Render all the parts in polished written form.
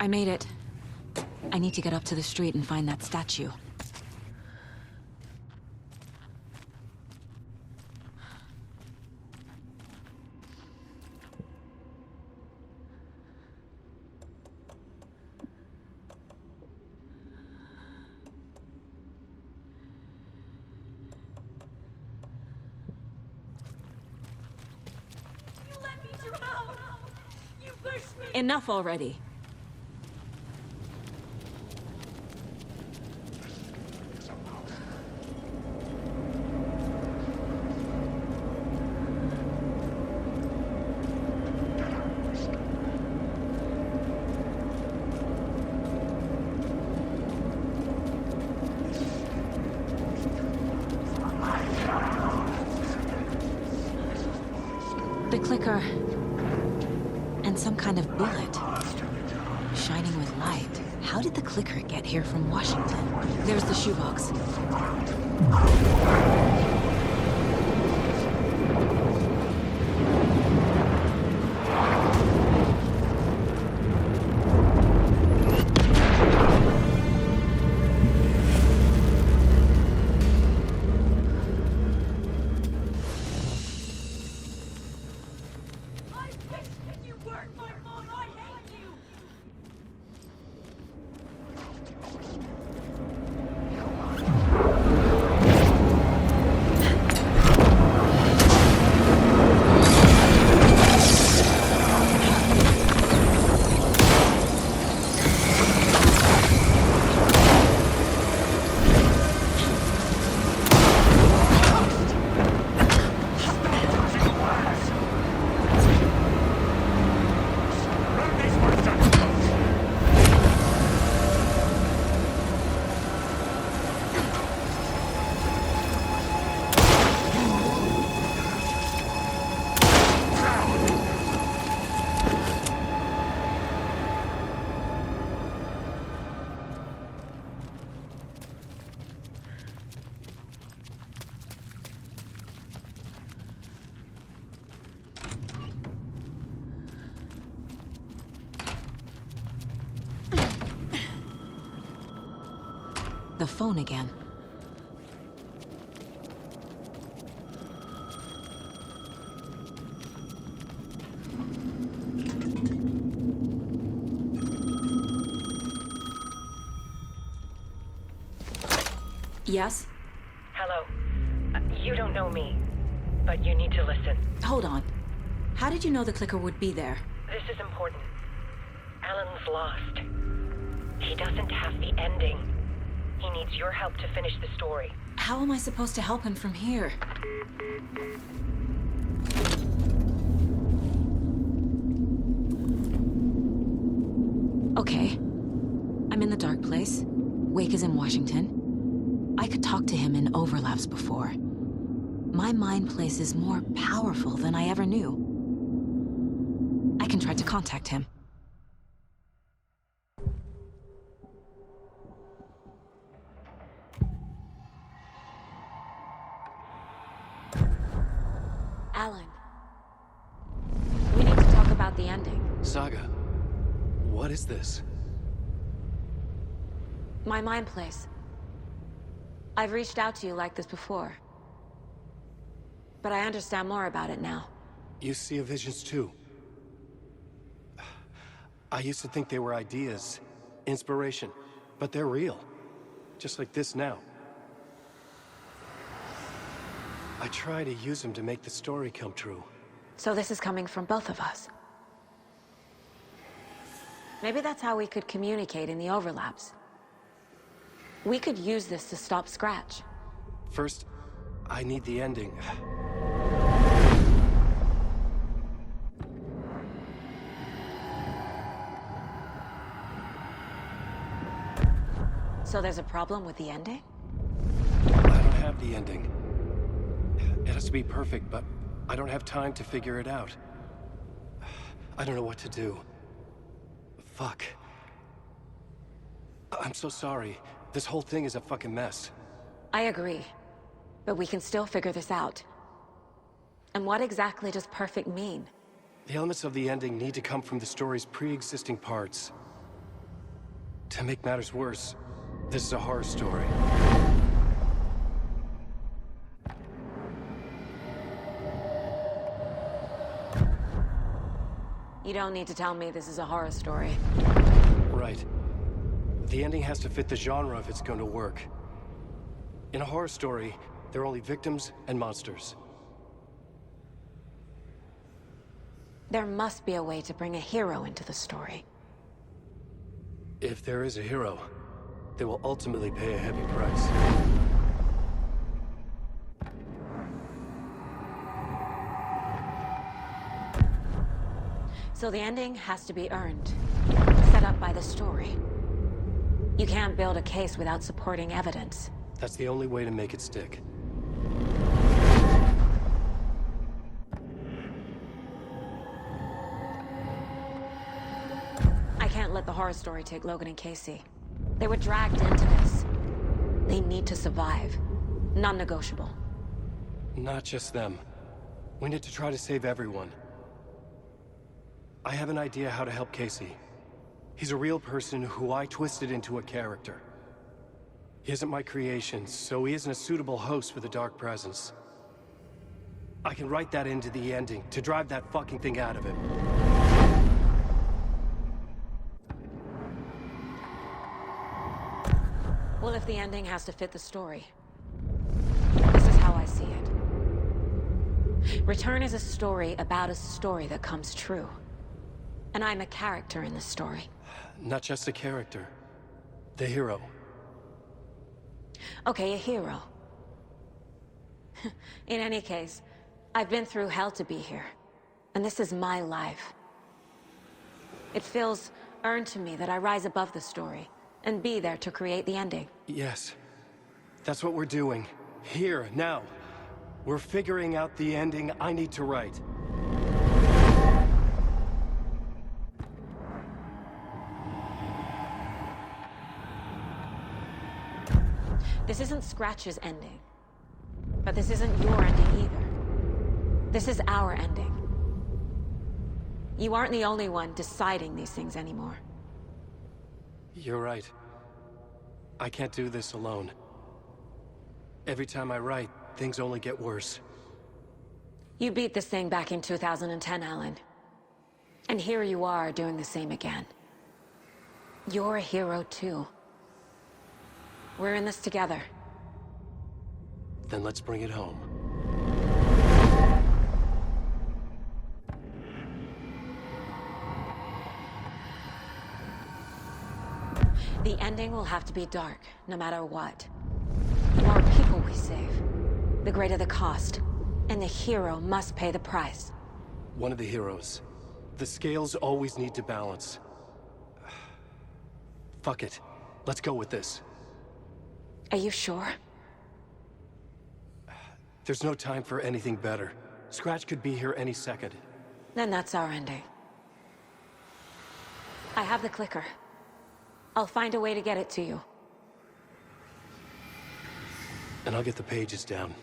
I made it. I need to get up to the street and find that statue. Enough already. The clicker. And some kind of bullet. Shining with light. How did the clicker get here from Washington? There's the shoebox. The phone again. Yes? Hello. You don't know me, but you need to listen. Hold on. How did you know the clicker would be there? This is important. Alan's lost. He doesn't have the ending. He needs your help to finish the story. How am I supposed to help him from here? Okay. I'm in the dark place. Wake is in Washington. I could talk to him in overlaps before. My mind place is more powerful than I ever knew. I can try to contact him. Alan. We need to talk about the ending. Saga, what is this? My mind place. I've reached out to you like this before. But I understand more about it now. You see visions too. I used to think they were ideas, inspiration, but they're real. Just like this now. I try to use them to make the story come true. So this is coming from both of us. Maybe that's how we could communicate in the overlaps. We could use this to stop Scratch. First, I need the ending. So there's a problem with the ending? I don't have the ending. It has to be perfect, but I don't have time to figure it out. I don't know what to do. Fuck. I'm so sorry. This whole thing is a fucking mess. I agree. But we can still figure this out. And what exactly does perfect mean? The elements of the ending need to come from the story's pre-existing parts. To make matters worse, this is a horror story. You don't need to tell me this is a horror story. Right. The ending has to fit the genre if it's going to work. In a horror story, there are only victims and monsters. There must be a way to bring a hero into the story. If there is a hero, they will ultimately pay a heavy price. So the ending has to be earned, set up by the story. You can't build a case without supporting evidence. That's the only way to make it stick. I can't let the horror story take Logan and Casey. They were dragged into this. They need to survive. Non-negotiable. Not just them. We need to try to save everyone. I have an idea how to help Casey. He's a real person who I twisted into a character. He isn't my creation, so he isn't a suitable host for the Dark Presence. I can write that into the ending to drive that fucking thing out of him. Well, if the ending has to fit the story, this is how I see it. Return is a story about a story that comes true. And I'm a character in the story. Not just a character. The hero. Okay, a hero. In any case, I've been through hell to be here. And this is my life. It feels earned to me that I rise above the story and be there to create the ending. Yes. That's what we're doing. Here, now. We're figuring out the ending I need to write. This isn't Scratch's ending. But this isn't your ending either. This is our ending. You aren't the only one deciding these things anymore. You're right. I can't do this alone. Every time I write, things only get worse. You beat this thing back in 2010, Alan. And here you are doing the same again. You're a hero too. We're in this together. Then let's bring it home. The ending will have to be dark, no matter what. The more people we save, the greater the cost. And the hero must pay the price. One of the heroes. The scales always need to balance. Fuck it. Let's go with this. Are you sure? There's no time for anything better. Scratch could be here any second. Then that's our ending. I have the clicker. I'll find a way to get it to you. And I'll get the pages down.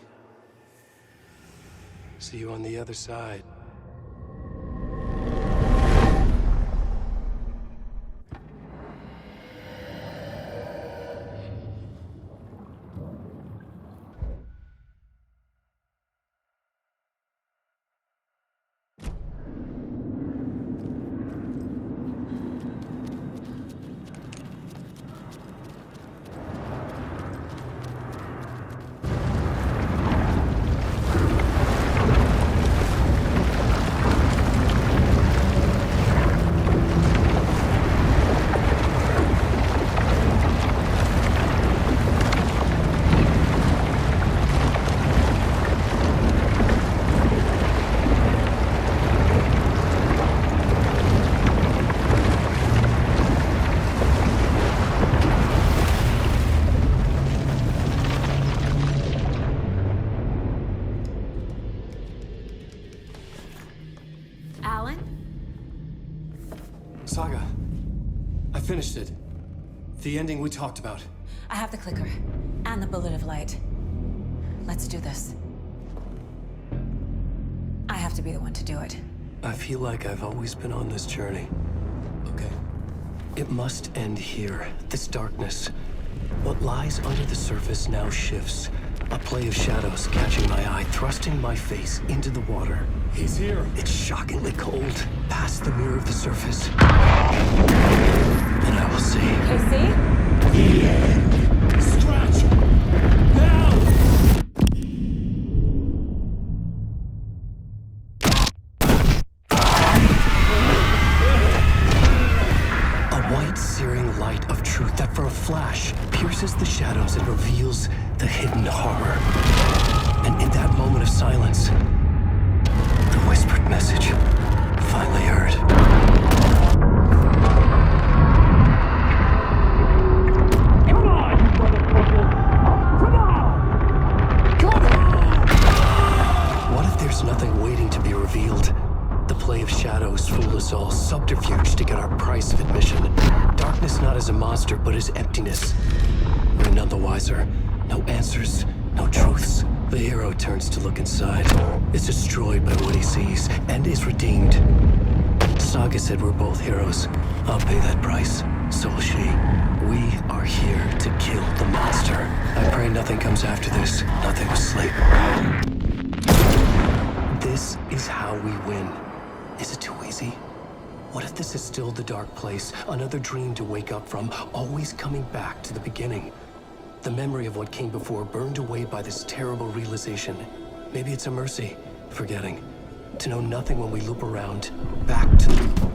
See you on the other side. Saga, I finished it. The ending we talked about. I have the clicker. And the bullet of light. Let's do this. I have to be the one to do it. I feel like I've always been on this journey. Okay. It must end here. This darkness. What lies under the surface now shifts. A play of shadows catching my eye, thrusting my face into the water. He's here. It's shockingly cold. Past the mirror of the surface. And I will see. Casey? Scratch! Now! A white, searing light of truth that for a flash pierces the shadows and reveals the hidden horror. And in that moment of silence, the whispered message finally heard. Come on, you motherfucker! Come on! Come on! What if there's nothing waiting to be revealed? The play of shadows fool us all, subterfuge to get our price of admission. Darkness not as a monster, but as emptiness. We're none the wiser. No answers, no truths. The hero turns to look inside, is destroyed by what he sees, and is redeemed. Saga said we're both heroes. I'll pay that price. So will she. We are here to kill the monster. I pray nothing comes after this. Nothing will sleep. This is how we win. Is it too easy? What if this is still the dark place? Another dream to wake up from, always coming back to the beginning. The memory of what came before burned away by this terrible realization. Maybe it's a mercy, forgetting. To know nothing when we loop around, back to the...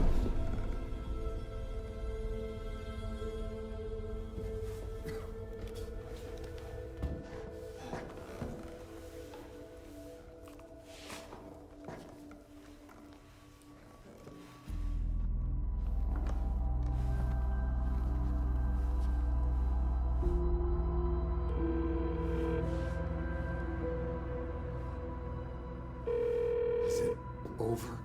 Is it over?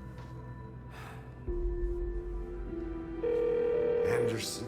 Anderson.